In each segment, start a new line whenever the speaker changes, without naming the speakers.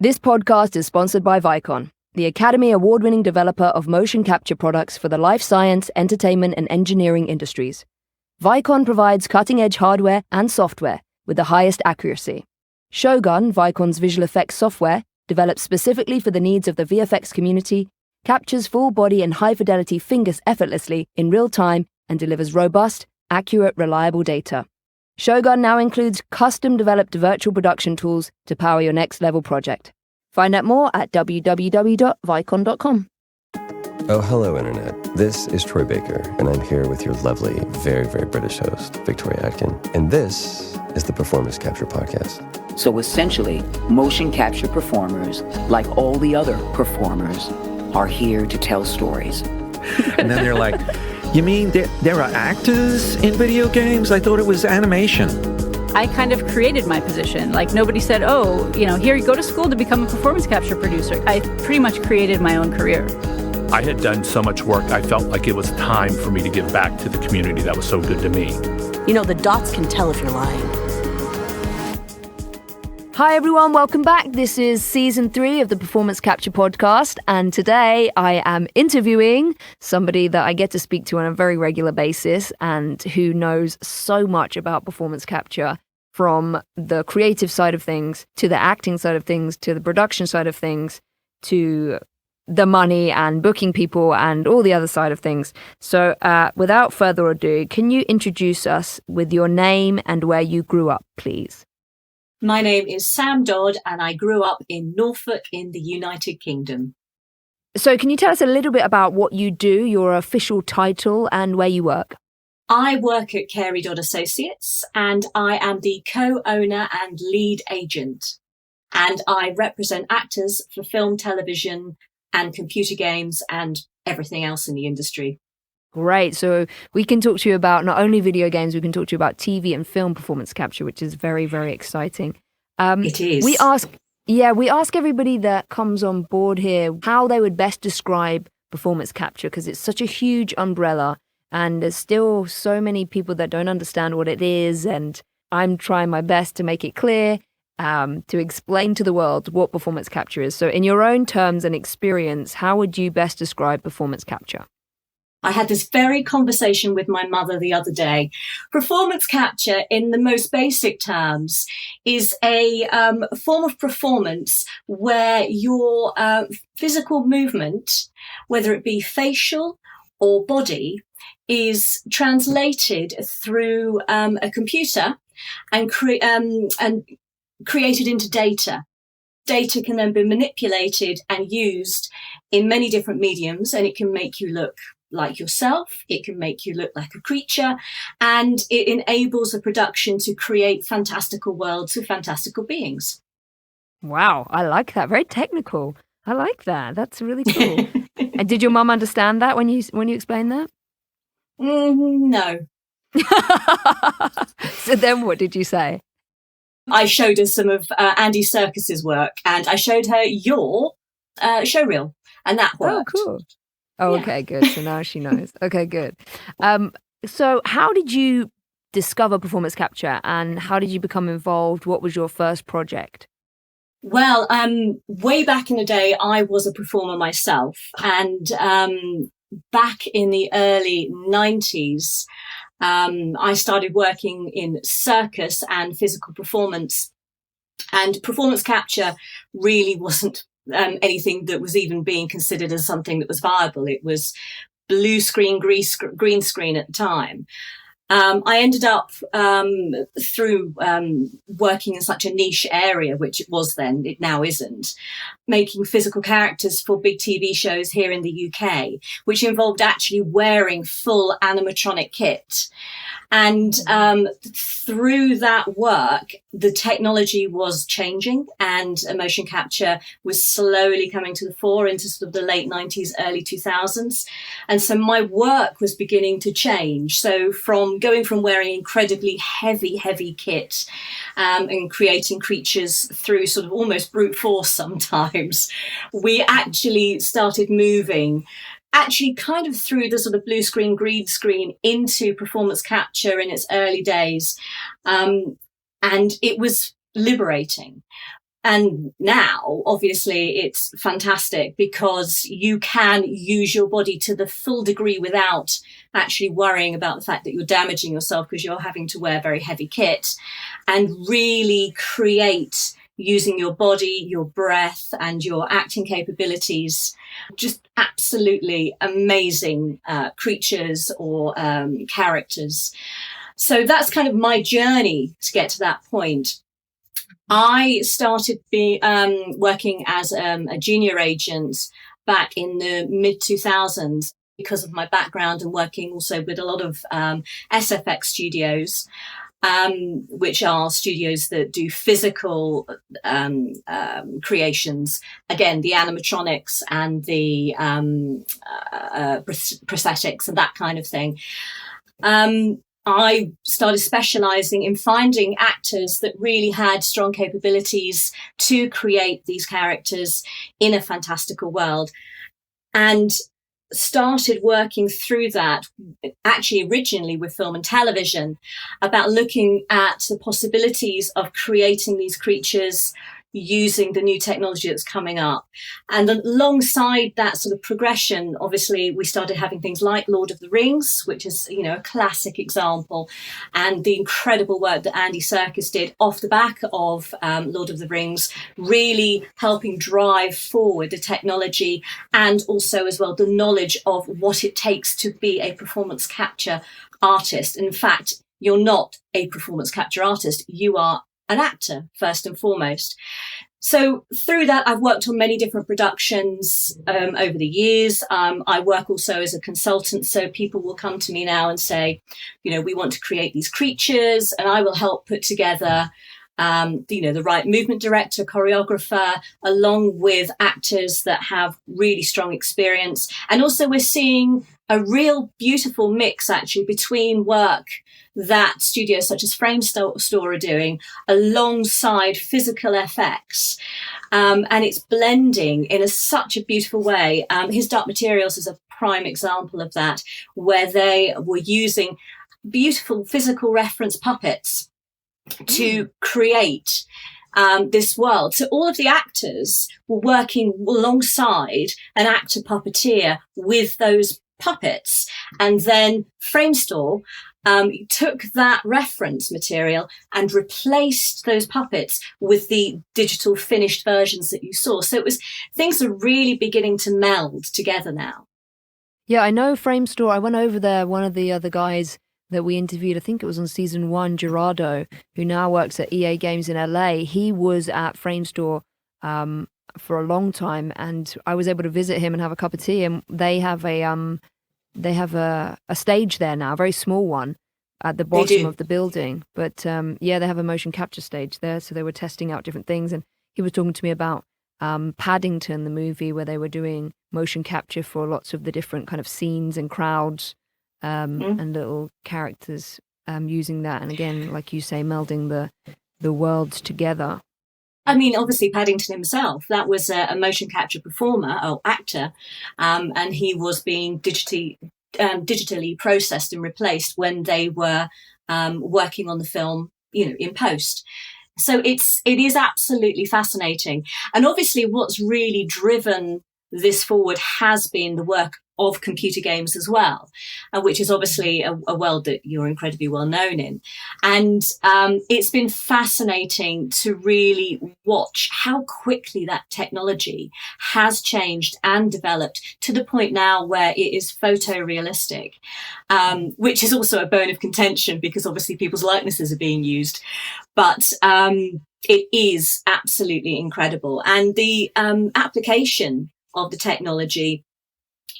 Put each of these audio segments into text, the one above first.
This podcast is sponsored by Vicon, the Academy Award-winning developer of motion capture products for the life science, entertainment, and engineering industries. Vicon provides cutting-edge hardware and software with the highest accuracy. Shogun, Vicon's visual effects software, developed specifically for the needs of the VFX community, captures full body and high-fidelity fingers effortlessly in real time and delivers robust, accurate, reliable data. Shogun now includes custom-developed virtual production tools to power your next-level project. Find out more at www.vicon.com.
Oh, hello, Internet. This is Troy Baker, and I'm here with your lovely, very, very British host, Victoria Atkin. And this is the Performance Capture Podcast.
So essentially, motion capture performers, like all the other performers, are here to tell stories.
And then they're like, you mean there are actors in video games? I thought it was animation.
I kind of created my position. Like, nobody said, oh, here you go to school to become a performance capture producer. I pretty much created my own career.
I had done so much work, I felt like it was time for me to give back to the community that was so good to me.
The dots can tell if you're lying.
Hi everyone, welcome back. This is season 3 of the Performance Capture podcast, and today I am interviewing somebody that I get to speak to on a very regular basis and who knows so much about performance capture, from the creative side of things to the acting side of things to the production side of things to the money and booking people and all the other side of things. So without further ado, can you introduce us with your name and where you grew up, please?
My name is Sam Dodd, and I grew up in Norfolk in the United Kingdom.
So can you tell us a little bit about what you do, your official title, and where you work?
I work at Carey Dodd Associates, and I am the co-owner and lead agent. And I represent actors for film, television, and computer games, and everything else in the industry.
Great. So we can talk to you about not only video games, we can talk to you about TV and film performance capture, which is very, very exciting.
It is.
We ask everybody that comes on board here how they would best describe performance capture, because it's such a huge umbrella and there's still so many people that don't understand what it is. And I'm trying my best to make it clear, to explain to the world what performance capture is. So in your own terms and experience, how would you best describe performance capture?
I had this very conversation with my mother the other day. Performance capture, in the most basic terms, is a form of performance where your physical movement, whether it be facial or body, is translated through a computer and created into data. Data can then be manipulated and used in many different mediums, and it can make you look like yourself, it can make you look like a creature, and it enables a production to create fantastical worlds with fantastical beings.
Wow, I like that. Very technical. I like that. That's really cool. And did your mum understand that when you explained that?
No.
So then what did you say?
I showed her some of Andy Serkis's work, and I showed her your showreel, and that worked.
Oh, cool. Oh, okay, good. So now she knows. Okay, good. So how did you discover performance capture and how did you become involved? What was your first project?
Well, way back in the day, I was a performer myself. And back in the early 90s, I started working in circus and physical performance. And performance capture really wasn't anything that was even being considered as something that was viable. It was blue screen, green screen at the time. I ended up through working in such a niche area, which it was then, it now isn't, making physical characters for big TV shows here in the UK, which involved actually wearing full animatronic kit. And through that work, the technology was changing and motion capture was slowly coming to the fore into sort of the late 90s, early 2000s. And so my work was beginning to change. So from going from wearing incredibly heavy kit and creating creatures through sort of almost brute force sometimes, we actually started moving actually kind of through the sort of blue screen, green screen into performance capture in its early days. And it was liberating. And now, obviously, it's fantastic because you can use your body to the full degree without actually worrying about the fact that you're damaging yourself because you're having to wear very heavy kit, and really create using your body, your breath, and your acting capabilities. Just absolutely amazing creatures or characters. So that's kind of my journey to get to that point. I started working as a junior agent back in the mid-2000s because of my background and working also with a lot of SFX studios, which are studios that do physical creations. Again, the animatronics and the prosthetics and that kind of thing. I started specializing in finding actors that really had strong capabilities to create these characters in a fantastical world, and started working through that, actually originally with film and television, about looking at the possibilities of creating these creatures using the new technology that's coming up. And alongside that sort of progression, obviously, we started having things like Lord of the Rings, which is, a classic example, and the incredible work that Andy Serkis did off the back of Lord of the Rings, really helping drive forward the technology and also as well the knowledge of what it takes to be a performance capture artist. In fact, you're not a performance capture artist, you are an actor, first and foremost. So through that, I've worked on many different productions over the years. I work also as a consultant. So people will come to me now and say, we want to create these creatures, and I will help put together the right movement director, choreographer, along with actors that have really strong experience. And also we're seeing a real beautiful mix actually between work that studios such as Framestore are doing alongside physical effects. And it's blending in such a beautiful way. His Dark Materials is a prime example of that, where they were using beautiful physical reference puppets to create this world. So all of the actors were working alongside an actor puppeteer with those puppets. And then Framestore took that reference material and replaced those puppets with the digital finished versions that you saw. So things are really beginning to meld together now.
Yeah, I know Framestore. I went over there, one of the other guys that we interviewed, I think it was on season 1, Gerardo, who now works at EA Games in LA. He was at Framestore for a long time, and I was able to visit him and have a cup of tea. And they have a stage there now, a very small one at the bottom of the building. But they have a motion capture stage there, so they were testing out different things. And he was talking to me about Paddington the movie, where they were doing motion capture for lots of the different kind of scenes and crowds. And little characters using that. And again, like you say, melding the worlds together.
I mean, obviously, Paddington himself, that was a motion capture performer or actor, and he was being digitally processed and replaced when they were working on the film, in post. So it is absolutely fascinating. And obviously, what's really driven this forward has been the work of computer games as well, which is obviously a world that you're incredibly well known in. And it's been fascinating to really watch how quickly that technology has changed and developed to the point now where it is photorealistic, which is also a bone of contention because obviously people's likenesses are being used. But it is absolutely incredible. And the application of the technology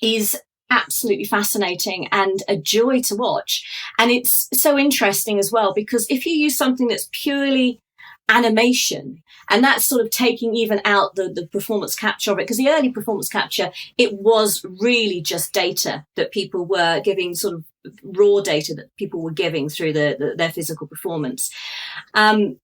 is absolutely fascinating and a joy to watch. And it's so interesting as well, because if you use something that's purely animation, and that's sort of taking even out the performance capture of it, because the early performance capture, it was really just data that people were giving, sort of raw data that people were giving through their physical performance. And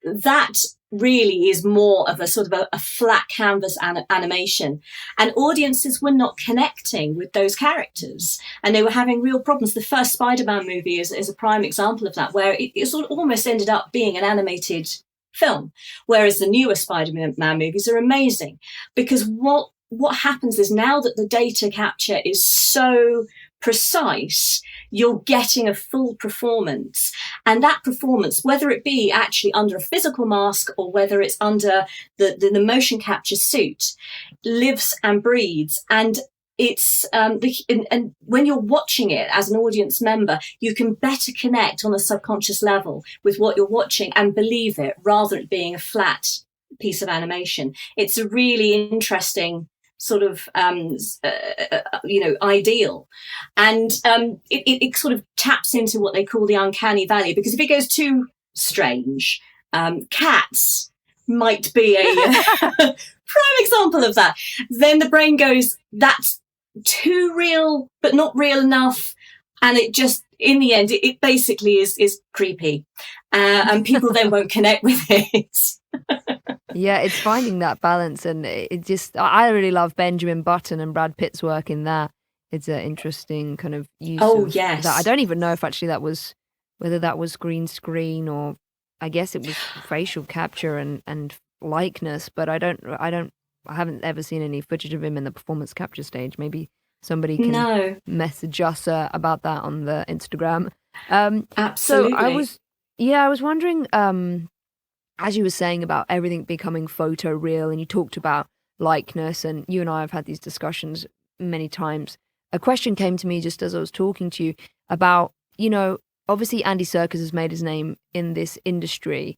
that really is more of a sort of a flat canvas animation, and audiences were not connecting with those characters and they were having real problems. The first Spider-Man movie is a prime example of that, where it sort of almost ended up being an animated film. Whereas the newer Spider-Man movies are amazing, because what happens is, now that the data capture is so precise, you're getting a full performance. And that performance, whether it be actually under a physical mask or whether it's under the motion capture suit, lives and breathes. And it's and when you're watching it as an audience member, you can better connect on a subconscious level with what you're watching and believe it, rather than it being a flat piece of animation. It's a really interesting sort of ideal, and it sort of taps into what they call the uncanny valley, because if it goes too strange, cats might be a prime example of that. Then the brain goes, that's too real but not real enough, and it just, in the end, it basically is creepy, and people then won't connect with it.
Yeah, it's finding that balance, and I really love Benjamin Button and Brad Pitt's work in that. It's an interesting kind of use of that. I don't even know if actually whether that was green screen, or I guess it was facial capture and likeness, but I haven't ever seen any footage of him in the performance capture stage. Maybe somebody can message us about that on the Instagram.
Absolutely.
So I was wondering, as you were saying about everything becoming photo real, and you talked about likeness, and you and I have had these discussions many times. A question came to me just as I was talking to you about, obviously Andy Serkis has made his name in this industry,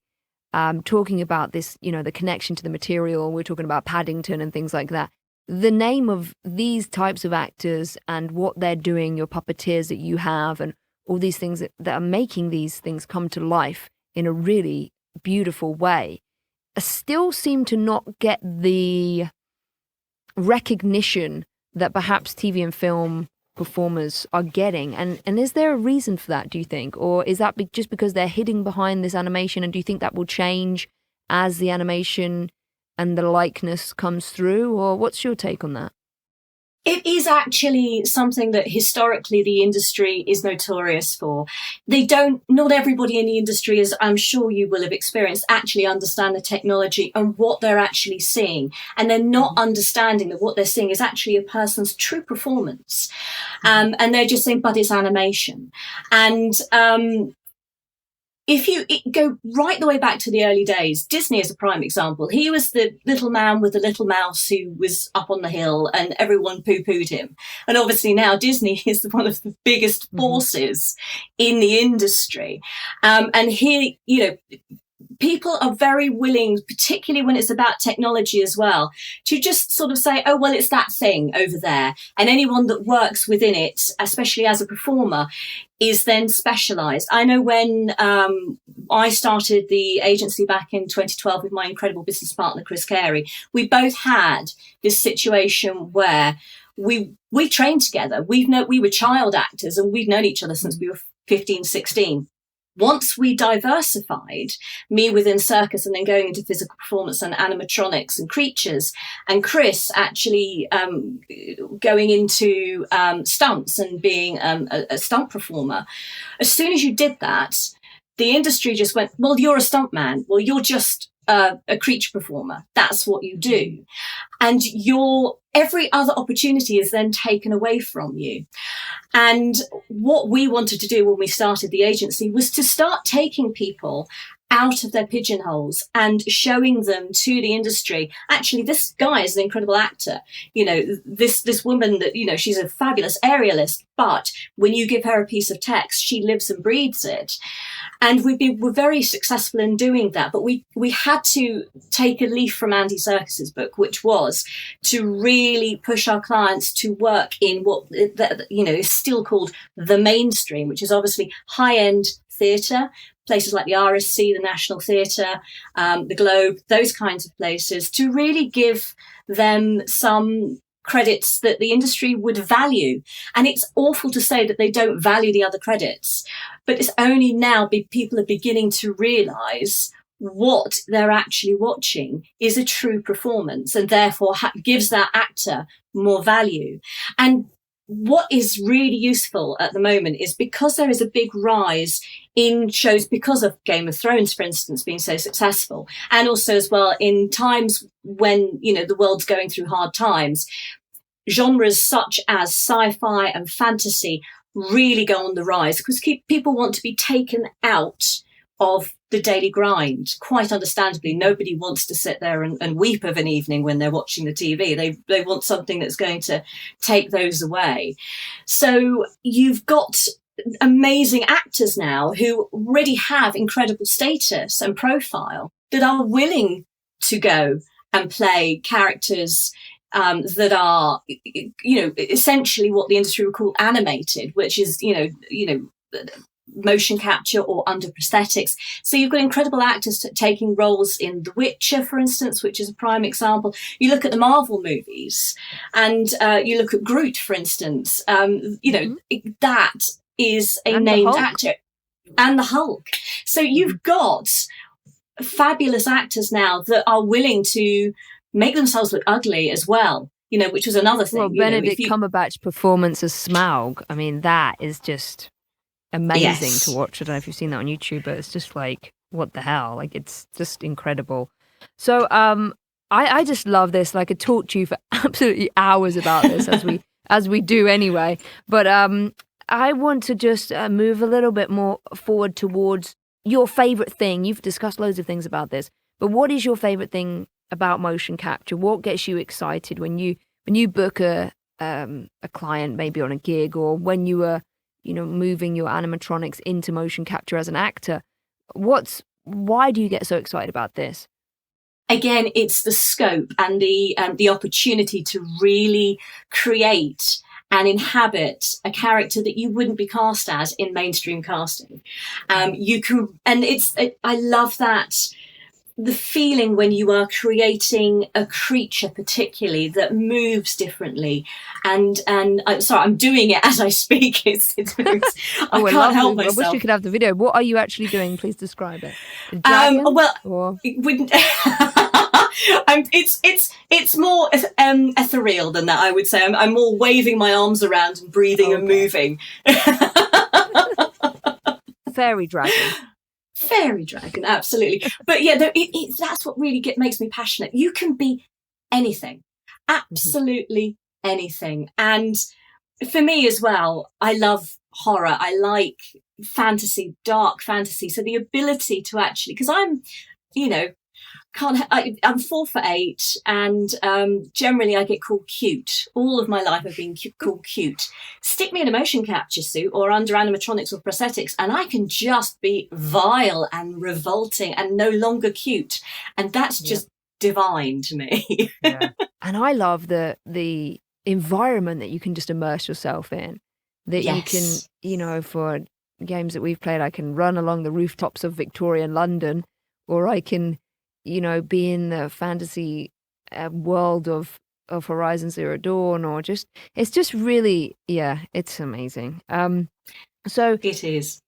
talking about this, the connection to the material. We're talking about Paddington and things like that. The name of these types of actors and what they're doing, your puppeteers that you have, and all these things that are making these things come to life in a really beautiful way, still seem to not get the recognition that perhaps TV and film performers are getting. And is there a reason for that, do you think? Or is that just because they're hiding behind this animation? And do you think that will change as the animation and the likeness comes through? Or what's your take on that?
It is actually something that historically the industry is notorious for. Not everybody in the industry, as I'm sure you will have experienced, actually understand the technology and what they're actually seeing. And they're not understanding that what they're seeing is actually a person's true performance. And they're just saying, but it's animation. And if you go right the way back to the early days, Disney is a prime example. He was the little man with the little mouse who was up on the hill and everyone poo-pooed him. And obviously now Disney is one of the biggest forces in the industry. And here, people are very willing, particularly when it's about technology as well, to just sort of say, oh, well, it's that thing over there. And anyone that works within it, especially as a performer, is then specialised. I know when I started the agency back in 2012 with my incredible business partner, Chris Carey, we both had this situation where we trained together. We were child actors and we'd known each other since we were 15, 16. Once we diversified, me within circus and then going into physical performance and animatronics and creatures, and Chris actually going into stunts and being a stunt performer. As soon as you did that, the industry just went, well, you're a stunt man. Well, you're just a creature performer. That's what you do. And every other opportunity is then taken away from you. And what we wanted to do when we started the agency was to start taking people out of their pigeonholes and showing them to the industry, actually, this guy is an incredible actor. This woman that, she's a fabulous aerialist, but when you give her a piece of text, she lives and breathes it. And we're very successful in doing that. But we had to take a leaf from Andy Serkis's book, which was to really push our clients to work in what, is still called the mainstream, which is obviously high-end theatre, places like the RSC, the National Theatre, the Globe, those kinds of places, to really give them some credits that the industry would value. And it's awful to say that they don't value the other credits, but it's only now people are beginning to realise what they're actually watching is a true performance, and therefore gives that actor more value. And what is really useful at the moment is because there is a big rise in shows because of Game of Thrones, for instance, being so successful, and also as well in times when, the world's going through hard times, genres such as sci-fi and fantasy really go on the rise because people want to be taken out of the daily grind. Quite understandably, nobody wants to sit there and weep of an evening when they're watching the TV. They want something that's going to take those away. So you've got amazing actors now who already have incredible status and profile that are willing to go and play characters that are, essentially what the industry would call animated, which is, motion capture or under prosthetics. So you've got incredible actors taking roles in The Witcher, for instance, which is a prime example. You look at the Marvel movies and you look at Groot, for instance, that is a named actor. And the Hulk. So you've got fabulous actors now that are willing to make themselves look ugly as well, which was another thing.
Well, Benedict Cumberbatch's performance as Smaug, I mean, that is just amazing to watch. I don't know if you've seen that on YouTube, but it's just like, what the hell? Like, it's just incredible. So I just love this. Like, I could talk to you for absolutely hours about this, as we do anyway. But I want to just move a little bit more forward towards your favorite thing. You've discussed loads of things about this, but what is your favorite thing about motion capture? What gets you excited when you book a client, maybe on a gig, or when you are moving your animatronics into motion capture as an actor? Why do you get so excited about this?
Again, it's the scope and the opportunity to really create and inhabit a character that you wouldn't be cast as in mainstream casting. You can, and I love that. The feeling when you are creating a creature, particularly that moves differently, and I'm sorry, I'm doing it as I speak. I can't help myself.
I wish you could have the video. What are you actually doing? Please describe it.
It's more ethereal than that. I would say I'm more waving my arms around and breathing and moving.
Fairy dragon.
Fairy dragon, absolutely. But yeah, that's what really makes me passionate. You can be anything, absolutely anything. And for me as well, I love horror. I like fantasy, dark fantasy. So the ability to actually, because I'm 4'8", and generally I get called cute. All of my life I've been called cute. Stick me in a motion capture suit or under animatronics or prosthetics, and I can just be vile and revolting and no longer cute. And that's just divine to me.
And I love the environment that you can just immerse yourself in. That you can, for games that we've played, I can run along the rooftops of Victorian London, or I can be in the fantasy world of Horizon Zero Dawn, or it's just really, it's amazing. So
it is.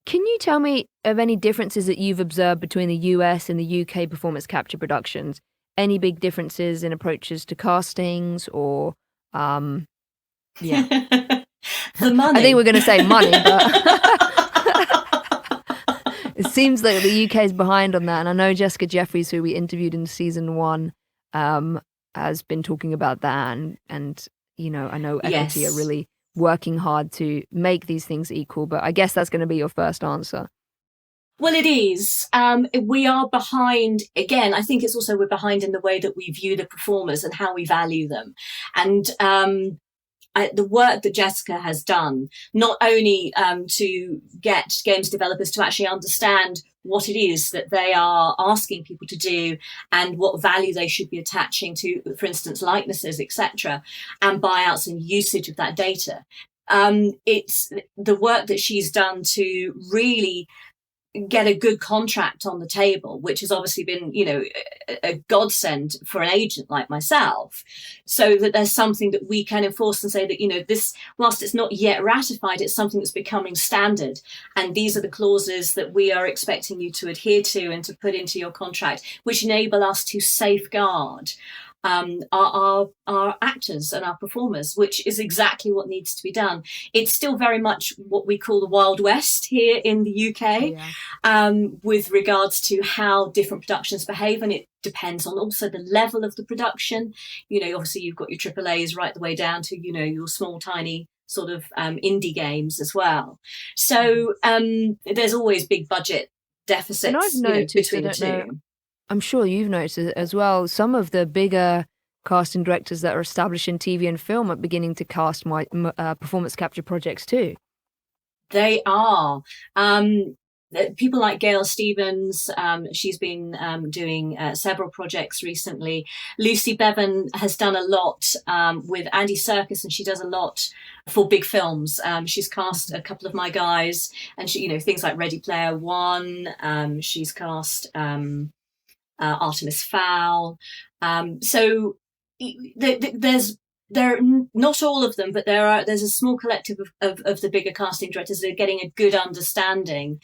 Can you tell me of any differences that you've observed between the US and the UK performance capture productions? Any big differences in approaches to castings, or
the money?
I think we're going to say money, but it seems like the UK is behind on that. And I know Jessica Jeffries, who we interviewed in season 1, has been talking about that. And I know Equity are really working hard to make these things equal. But I guess that's going to be your first answer.
Well, it is. We are behind. Again, I think it's also we're behind in the way that we view the performers and how we value them. And the work that Jessica has done, not only to get games developers to actually understand what it is that they are asking people to do and what value they should be attaching to, for instance, likenesses, etc., and buyouts and usage of that data. It's the work that she's done to really get a good contract on the table, which has obviously been, a godsend for an agent like myself, so that there's something that we can enforce and say that, this, whilst it's not yet ratified, it's something that's becoming standard. And these are the clauses that we are expecting you to adhere to and to put into your contract, which enable us to safeguard our actors and our performers, which is exactly what needs to be done. It's still very much what we call the Wild West here in the UK, with regards to how different productions behave, and it depends on also the level of the production. Obviously you've got your AAAs right the way down to your small, tiny sort of indie games as well. So there's always big budget deficits.
And I've noticed,
between the two.
I'm sure you've noticed it as well, some of the bigger casting directors that are established in TV and film are beginning to cast performance capture projects too.
They are. People like Gail Stevens, she's been doing several projects recently. Lucy Bevan has done a lot with Andy Serkis, and she does a lot for big films. She's cast a couple of my guys, and she, things like Ready Player One. She's cast Artemis Fowl. So there are not all of them, but there's a small collective of the bigger casting directors that are getting a good understanding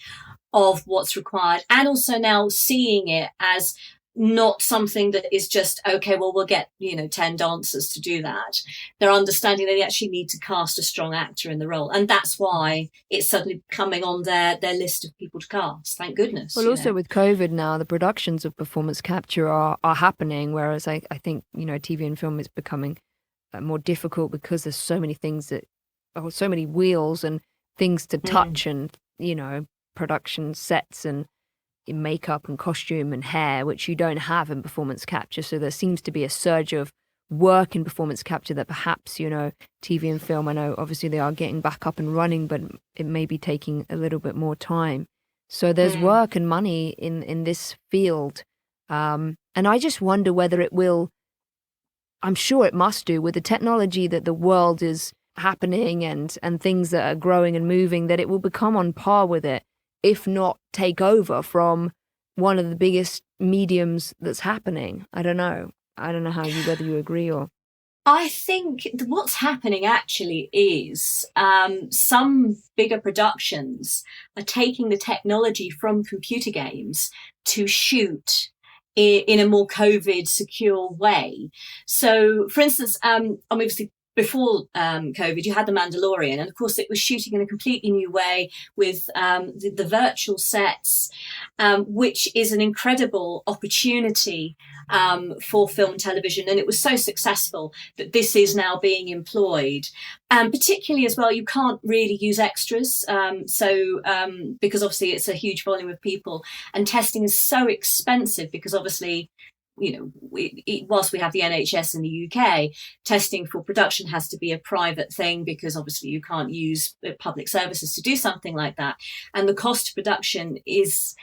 of what's required, and also now seeing it as not something that is just, okay, well, we'll get 10 dancers to do that. They're understanding they actually need to cast a strong actor in the role, and that's why it's suddenly coming on their list of people to cast. Thank goodness.
Well, also with COVID now, the productions of performance capture are happening, whereas I think TV and film is becoming more difficult because there's so many things so many wheels and things to touch, and production sets and makeup and costume and hair, which you don't have in performance capture. So there seems to be a surge of work in performance capture that perhaps TV and film, I know obviously they are getting back up and running, but it may be taking a little bit more time. So there's work and money in this field, and I just wonder whether it will. I'm sure it must do, with the technology that the world is happening and things that are growing and moving, that it will become on par with it, if not take over from one of the biggest mediums that's happening. I don't know whether you agree or.
I think what's happening actually is some bigger productions are taking the technology from computer games to shoot in a more COVID secure way. So, for instance, obviously before COVID, you had The Mandalorian, and of course it was shooting in a completely new way with the virtual sets, which is an incredible opportunity for film and television. And it was so successful that this is now being employed. And particularly as well, you can't really use extras. Because obviously it's a huge volume of people, and testing is so expensive because obviously, whilst we have the NHS in the UK, testing for production has to be a private thing because obviously you can't use public services to do something like that. And the cost of production is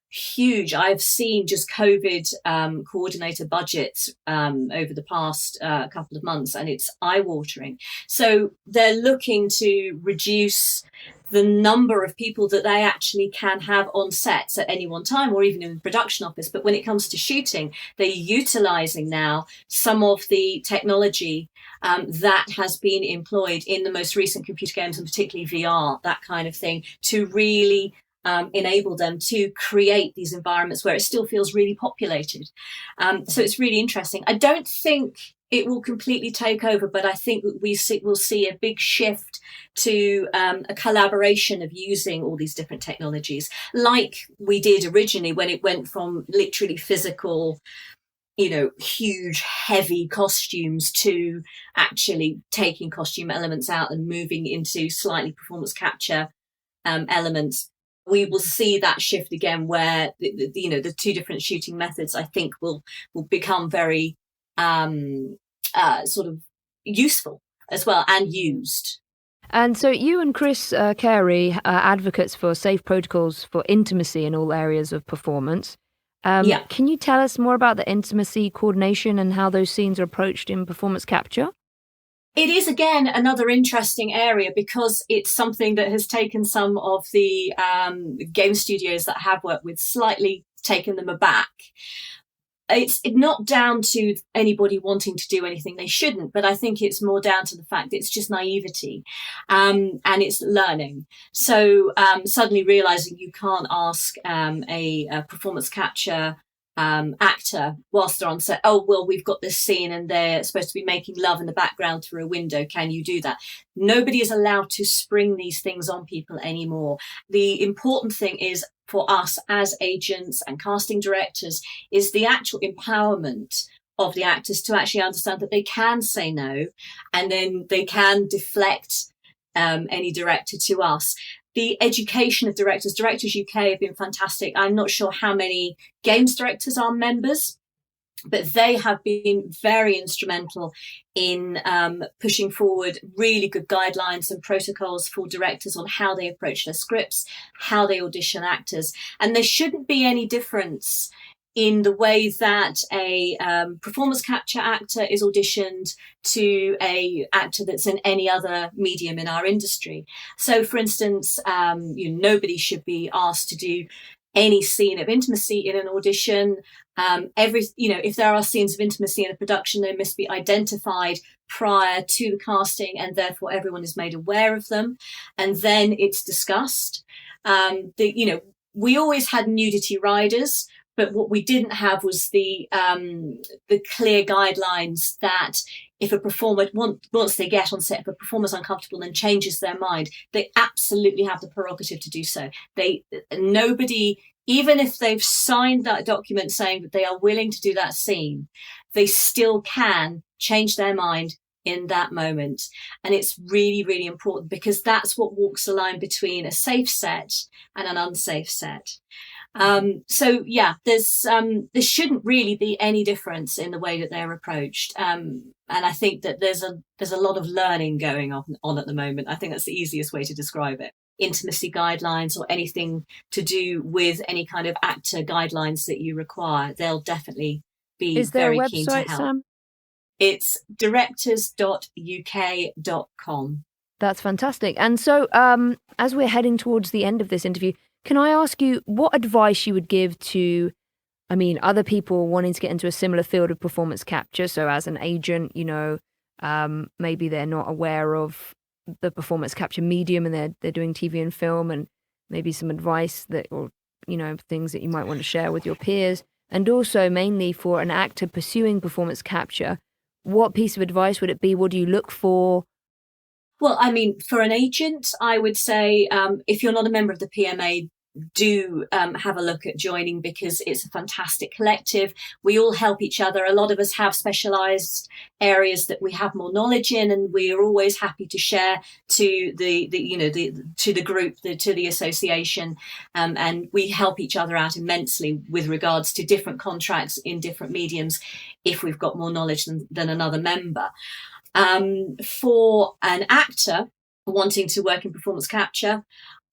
huge. I've seen just COVID coordinator budgets over the past couple of months, and it's eye-watering. So they're looking to reduce the number of people that they actually can have on sets at any one time, or even in the production office. But when it comes to shooting, they're utilising now some of the technology that has been employed in the most recent computer games, and particularly VR, that kind of thing, to really enable them to create these environments where it still feels really populated. So it's really interesting. I don't think it will completely take over, but I think we'll see a big shift to a collaboration of using all these different technologies, like we did originally when it went from literally physical, huge, heavy costumes to actually taking costume elements out and moving into slightly performance capture elements. We will see that shift again, where the two different shooting methods, I think, will become very sort of useful as well and used.
And so you and Chris Carey are advocates for safe protocols for intimacy in all areas of performance. Can you tell us more about the intimacy coordination and how those scenes are approached in performance capture?
It is, again, another interesting area because it's something that has taken some of the game studios that I have worked with slightly taken them aback. It's not down to anybody wanting to do anything they shouldn't, but I think it's more down to the fact that it's just naivety and it's learning. So suddenly realizing you can't ask a performance capture actor whilst they're on set, oh, well, we've got this scene and they're supposed to be making love in the background through a window. Can you do that? Nobody is allowed to spring these things on people anymore. The important thing is for us as agents and casting directors is the actual empowerment of the actors to actually understand that they can say no, and then they can deflect any director to us. The education of directors UK have been fantastic. I'm not sure how many games directors are members, but they have been very instrumental in pushing forward really good guidelines and protocols for directors on how they approach their scripts, how they audition actors. And there shouldn't be any difference in the way that a performance capture actor is auditioned to a actor that's in any other medium in our industry. So, for instance, nobody should be asked to do any scene of intimacy in an audition. If there are scenes of intimacy in a production, they must be identified prior to the casting, and therefore everyone is made aware of them, and then it's discussed. We always had nudity riders. But what we didn't have was the clear guidelines that if a performer, once they get on set, if a performer's uncomfortable and changes their mind, they absolutely have the prerogative to do so. Nobody, even if they've signed that document saying that they are willing to do that scene, they still can change their mind in that moment. And it's really, really important, because that's what walks the line between a safe set and an unsafe set. There shouldn't really be any difference in the way that they're approached. And I think that there's a lot of learning going on at the moment. I think that's the easiest way to describe it. Intimacy guidelines or anything to do with any kind of actor guidelines that you require, they'll definitely be very keen to help.
Sam?
It's directors.uk.com.
That's fantastic. And so as we're heading towards the end of this interview, can I ask you what advice you would give to, other people wanting to get into a similar field of performance capture? So as an agent, maybe they're not aware of the performance capture medium and they're doing TV and film, and maybe some advice things that you might want to share with your peers. And also mainly for an actor pursuing performance capture, what piece of advice would it be? What do you look for?
Well, for an agent, I would say if you're not a member of the PMA, do have a look at joining, because it's a fantastic collective. We all help each other. A lot of us have specialised areas that we have more knowledge in, and we are always happy to share to the group, to the association, and we help each other out immensely with regards to different contracts in different mediums if we've got more knowledge than another member. For an actor wanting to work in performance capture,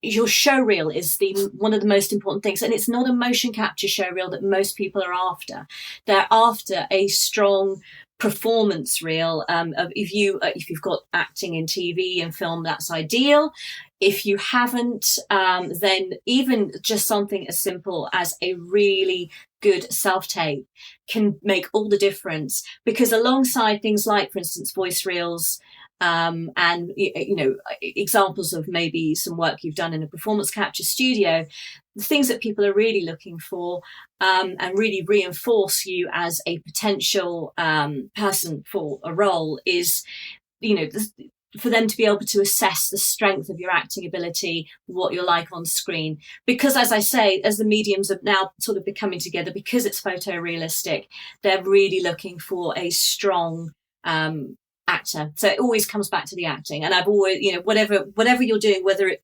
your show reel is one of the most important things, and it's not a motion capture show reel that most people are after. They're after a strong performance reel. If you've got acting in TV and film, that's ideal. If you haven't, then even just something as simple as a really good self-tape can make all the difference, because alongside things like, for instance, voice reels, and examples of maybe some work you've done in a performance capture studio, the things that people are really looking for and really reinforce you as a potential person for a role is, for them to be able to assess the strength of your acting ability, what you're like on screen. Because, as I say, as the mediums are now sort of becoming together, because it's photorealistic, they're really looking for a strong actor. So it always comes back to the acting. And I've always, whatever you're doing, whether it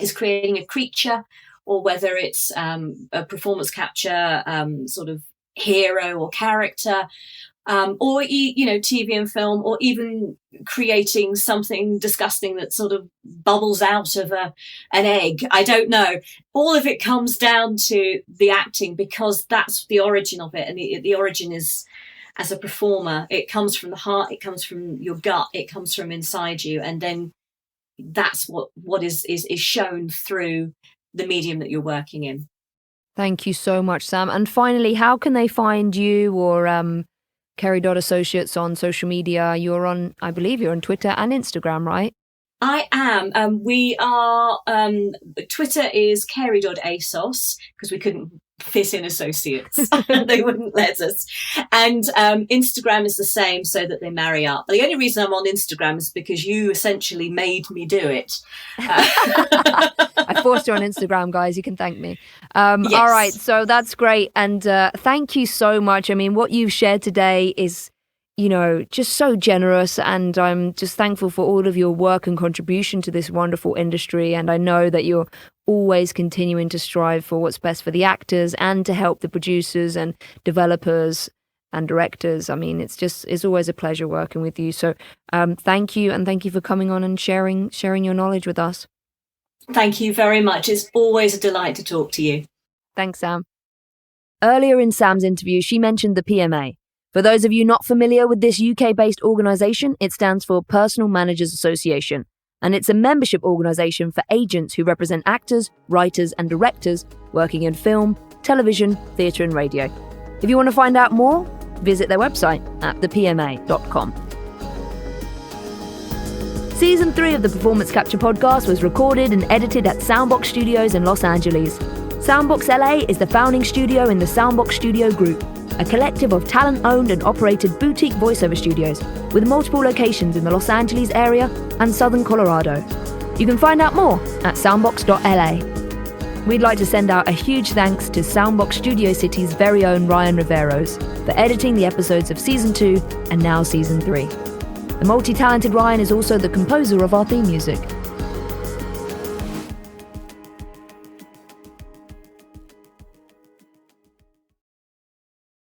is creating a creature or whether it's a performance capture sort of hero or character, or TV and film, or even creating something disgusting that sort of bubbles out of an egg. I don't know. All of it comes down to the acting, because that's the origin of it. And the origin is, as a performer, it comes from the heart, it comes from your gut, it comes from inside you. And then that's what is shown through the medium that you're working in.
Thank you so much, Sam. And finally, how can they find you or Carey Dodd Associates on social media? I believe you're on Twitter and Instagram, right?
I am. We are, Twitter is Carey Dodd ASOS, because we couldn't fit in associates. They wouldn't let us. And Instagram is the same, so that they marry up. The only reason I'm on Instagram is because you essentially made me do it.
I forced you on Instagram, guys. You can thank me.
Yes.
All right, so that's great. And thank you so much. I mean, what you've shared today is, you know, just so generous, and I'm just thankful for all of your work and contribution to this wonderful industry. And I know that you're always continuing to strive for what's best for the actors and to help the producers and developers and directors. I mean, it's always a pleasure working with you. So thank you, and thank you for coming on and sharing your knowledge with us.
Thank you very much. It's always a delight to talk to you.
Thanks, Sam. Earlier in Sam's interview, she mentioned the PMA. For those of you not familiar with this UK-based organisation, it stands for Personal Managers Association, and it's a membership organisation for agents who represent actors, writers and directors working in film, television, theatre and radio. If you want to find out more, visit their website at thepma.com. Season 3 of the Performance Capture podcast was recorded and edited at Soundbox Studios in Los Angeles. Soundbox LA is the founding studio in the Soundbox Studio Group, a collective of talent-owned and operated boutique voiceover studios with multiple locations in the Los Angeles area and southern Colorado. You can find out more at soundbox.la. We'd like to send out a huge thanks to Soundbox Studio City's very own Ryan Riveros for editing the episodes of Season 2 and now Season 3. The multi-talented Ryan is also the composer of our theme music.